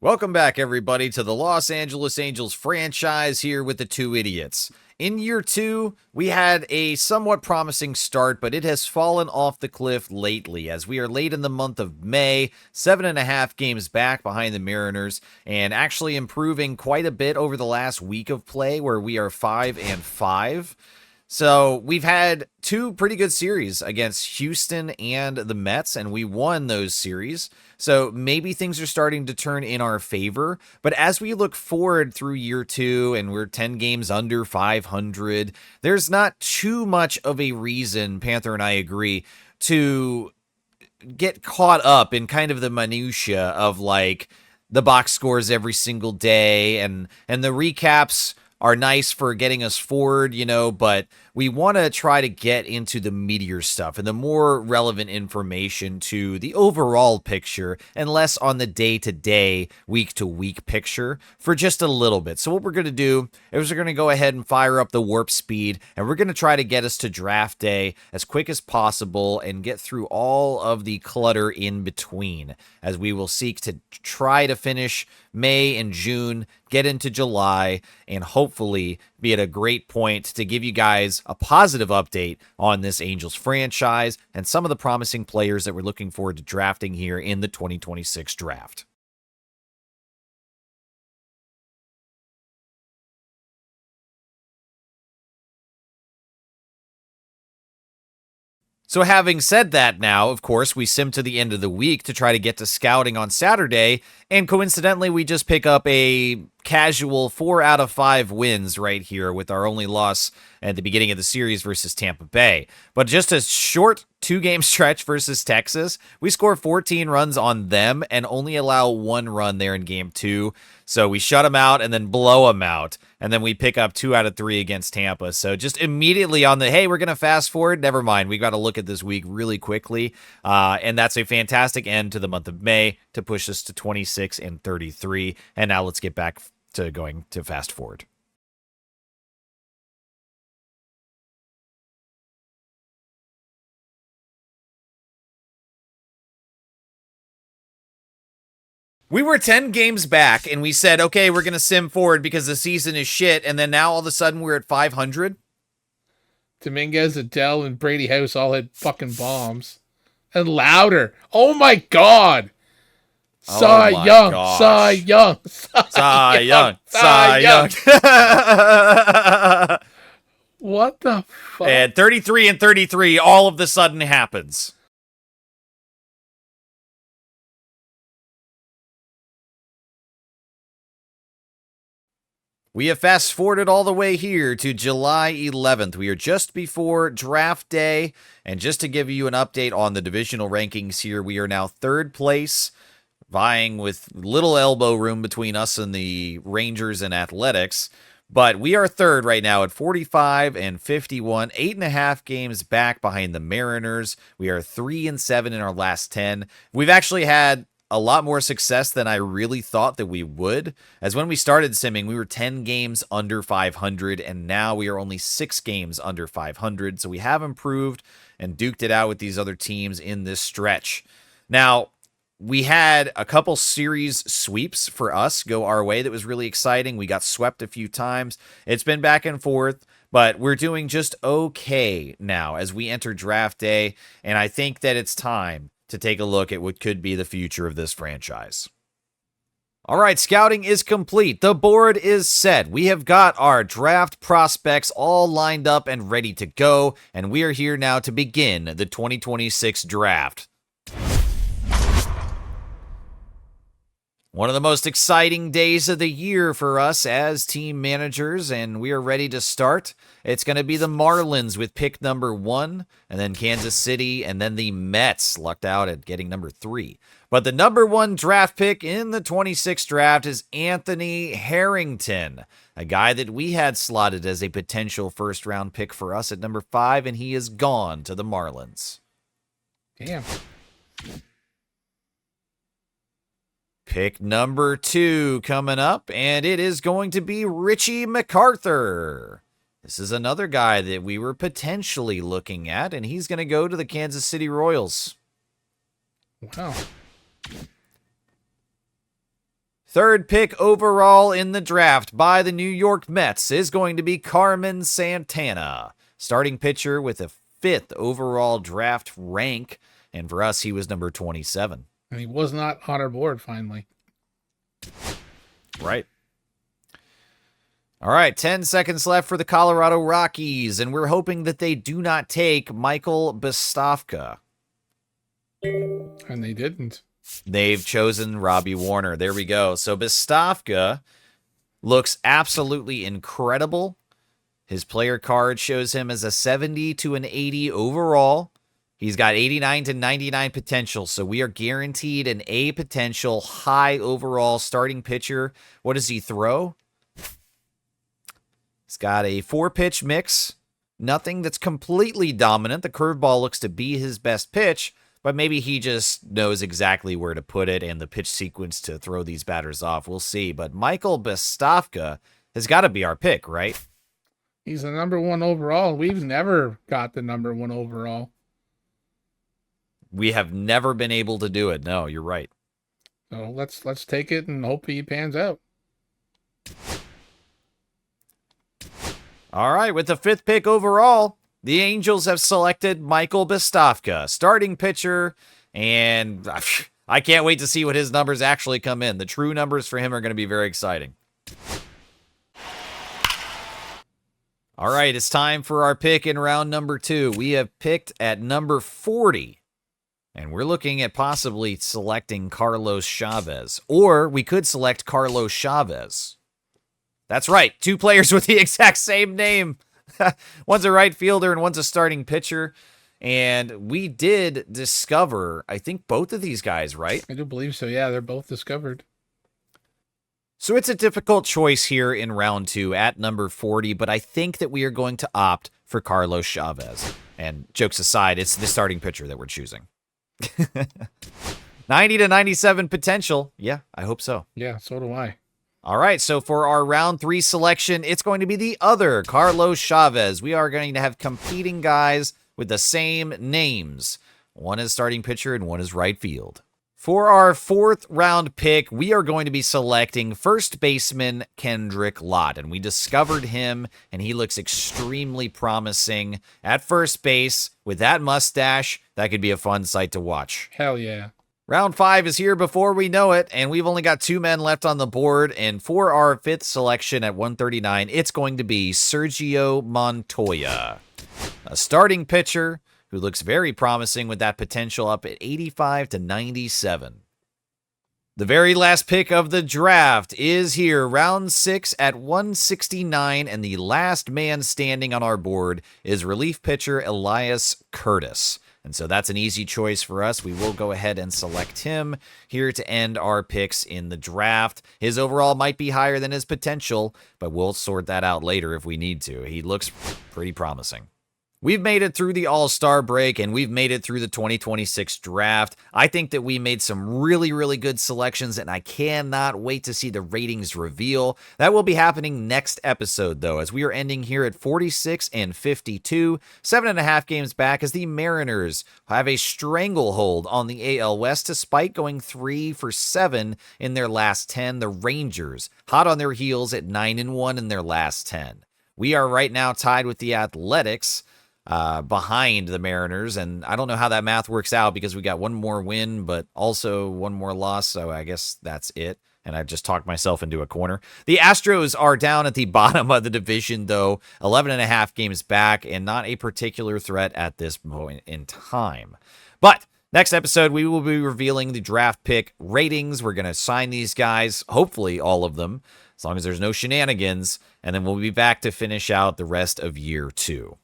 Welcome back, everybody, to the Los Angeles Angels franchise here with the two idiots. In year two, we had a somewhat promising start, but it has fallen off the cliff lately as we are late in the month of May, 7.5 games back behind the Mariners, and actually improving quite a bit over the last week of play where we are 5-5. So we've had two pretty good series against Houston and the Mets, and we won those series. So maybe things are starting to turn in our favor. But as we look forward through year two and we're 10 games under 500, there's not too much of a reason, Panther and I agree, to get caught up in kind of the minutia of like the box scores every single day and the recaps are nice for getting us forward, but we want to try to get into the meatier stuff and the more relevant information to the overall picture and less on the day-to-day, week-to-week picture for just a little bit. So what we're going to do is we're going to go ahead and fire up the warp speed, and we're going to try to get us to draft day as quick as possible and get through all of the clutter in between, as we will seek to try to finish May and June, get into July, and hopefully be at a great point to give you guys a positive update on this Angels franchise and some of the promising players that we're looking forward to drafting here in the 2026 draft. So having said that now, of course, we sim to the end of the week to try to get to scouting on Saturday, and coincidentally, we just pick up a casual 4 out of 5 wins right here with our only loss at the beginning of the series versus Tampa Bay. But just a short 2-game stretch versus Texas, we score 14 runs on them and only allow 1 run there in game 2. So we shut them out and then blow them out. And then we pick up 2 out of 3 against Tampa. So just immediately on the, hey, we're going to fast forward. Never mind. We got to look at this week really quickly. And that's a fantastic end to the month of May to push us to 26-33. And now let's get back to going to fast forward. We were 10 games back, and we said, okay, we're going to sim forward because the season is shit, and then now all of a sudden we're at 500? Dominguez, Adele, and Brady House all had fucking bombs. And louder. Oh my god! Cy Young, Cy Young, Cy Young, Cy Young. What the fuck? And 33-33 all of the sudden happens. We have fast forwarded all the way here to July 11th. We are just before draft day. And just to give you an update on the divisional rankings here, we are now 3rd place, vying with little elbow room between us and the Rangers and Athletics. But we are 3rd right now at 45-51, 8.5 games back behind the Mariners. We are 3-7 in our last 10. We've actually had a lot more success than I really thought that we would, as when we started simming, we were 10 games under 500, and now we are only 6 games under 500, so we have improved and duked it out with these other teams in this stretch. Now, we had a couple series sweeps for us go our way that was really exciting. We got swept a few times. It's been back and forth, but we're doing just okay now as we enter draft day, and I think that it's time to take a look at what could be the future of this franchise. All right, scouting is complete. The board is set. We have got our draft prospects all lined up and ready to go, and we are here now to begin the 2026 draft. One of the most exciting days of the year for us as team managers, and we are ready to start. It's going to be the Marlins with pick number 1, and then Kansas City, and then the Mets lucked out at getting number 3. But the number 1 draft pick in the 26th draft is Anthony Harrington, a guy that we had slotted as a potential first-round pick for us at number 5, and he is gone to the Marlins. Damn. Pick number 2 coming up, and it is going to be Richie MacArthur. This is another guy that we were potentially looking at, and he's going to go to the Kansas City Royals. Wow. Third pick overall in the draft by the New York Mets is going to be Carmen Santana, starting pitcher with a 5th overall draft rank. And for us, he was number 27. And he was not on our board, finally. Right. All right, 10 seconds left for the Colorado Rockies, and we're hoping that they do not take Michael Bostofka. And they didn't. They've chosen Robbie Warner. There we go. So Bostofka looks absolutely incredible. His player card shows him as a 70 to an 80 overall. He's got 89 to 99 potential, so we are guaranteed an A potential, high overall starting pitcher. What does he throw? He's got a 4-pitch mix. Nothing that's completely dominant. The curveball looks to be his best pitch, but maybe he just knows exactly where to put it and the pitch sequence to throw these batters off. We'll see. But Michael Bostofka has got to be our pick, right? He's the number 1 overall. We've never got the number 1 overall. We have never been able to do it. No, you're right. So let's take it and hope he pans out. All right, with the 5th pick overall, the Angels have selected Michael Bostofka, starting pitcher, and I can't wait to see what his numbers actually come in. The true numbers for him are going to be very exciting. All right, it's time for our pick in round number 2. We have picked at number 40, and we're looking at possibly selecting Carlos Chavez, or we could select Carlos Chavez. That's right, 2 players with the exact same name. One's a right fielder and one's a starting pitcher. And we did discover, I think, both of these guys, right? I do believe so. Yeah, they're both discovered. So it's a difficult choice here in round 2 at number 40, but I think that we are going to opt for Carlos Chavez. And jokes aside, it's the starting pitcher that we're choosing. 90 to 97 potential. Yeah, I hope so. Yeah, so do I. All right, so for our round 3 selection, it's going to be the other Carlos Chavez. We are going to have competing guys with the same names. One is starting pitcher and one is right field. For our 4th round pick, we are going to be selecting first baseman Kendrick Lott, and we discovered him, and he looks extremely promising at first base. With that mustache, that could be a fun sight to watch. Hell yeah. Round 5 is here before we know it, and we've only got 2 men left on the board, and for our 5th selection at 139, it's going to be Sergio Montoya, a starting pitcher who looks very promising with that potential up at 85 to 97. The very last pick of the draft is here, round 6 at 169, and the last man standing on our board is relief pitcher Elias Curtis. And so that's an easy choice for us. We will go ahead and select him here to end our picks in the draft. His overall might be higher than his potential, but we'll sort that out later if we need to. He looks pretty promising. We've made it through the All-Star break, and we've made it through the 2026 draft. I think that we made some really, really good selections, and I cannot wait to see the ratings reveal. That will be happening next episode, though, as we are ending here at 46 and 52, 7.5 games back, as the Mariners have a stranglehold on the AL West, despite going 3 for 7 in their last 10. The Rangers, hot on their heels at 9-1 in their last 10. We are right now tied with the Athletics, behind the Mariners, and I don't know how that math works out because we got one more win, but also one more loss, so I guess that's it, and I've just talked myself into a corner. The Astros are down at the bottom of the division, though, 11.5 games back, and not a particular threat at this point in time. But next episode, we will be revealing the draft pick ratings. We're going to sign these guys, hopefully all of them, as long as there's no shenanigans, and then we'll be back to finish out the rest of year 2.